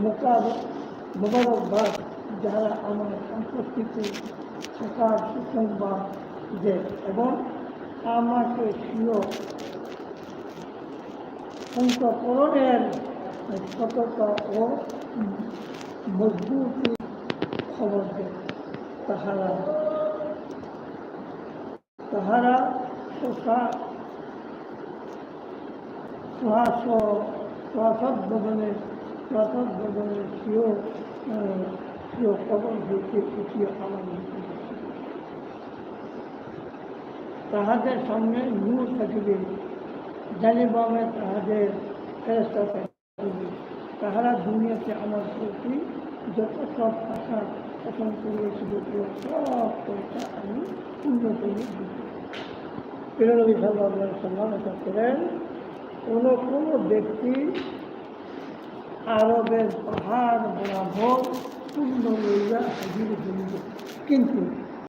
মোবারকবাদ যারা আমার সম্পত্তিতে থাকার সুসংবাদ দেয় এবং আমাকে স্বীয় সংকটনের সততা ও মজবুতি খবর দেয়। তাহারা সহাসদ্বদনের স্বীয় খবর হইতে উঠিয়ে আমার তাহাদের সামনে নূর থাকিবে, জানিবামে তাহাদের ফেরেশতা থাকিবে। তাহারা দুনিয়াতে আমার প্রতি যত সব আশা পোষণ করিয়েছিল সব পয়সা আমি পূর্ণ করে দিব। নবী সাল্লাল্লাহু আলাইহি ওয়াসাল্লাম এটা করেন, কোনো ব্যক্তি আরবের পাহাড় বরাবর পূর্ণ লইয়া হাজির হইল, কিন্তু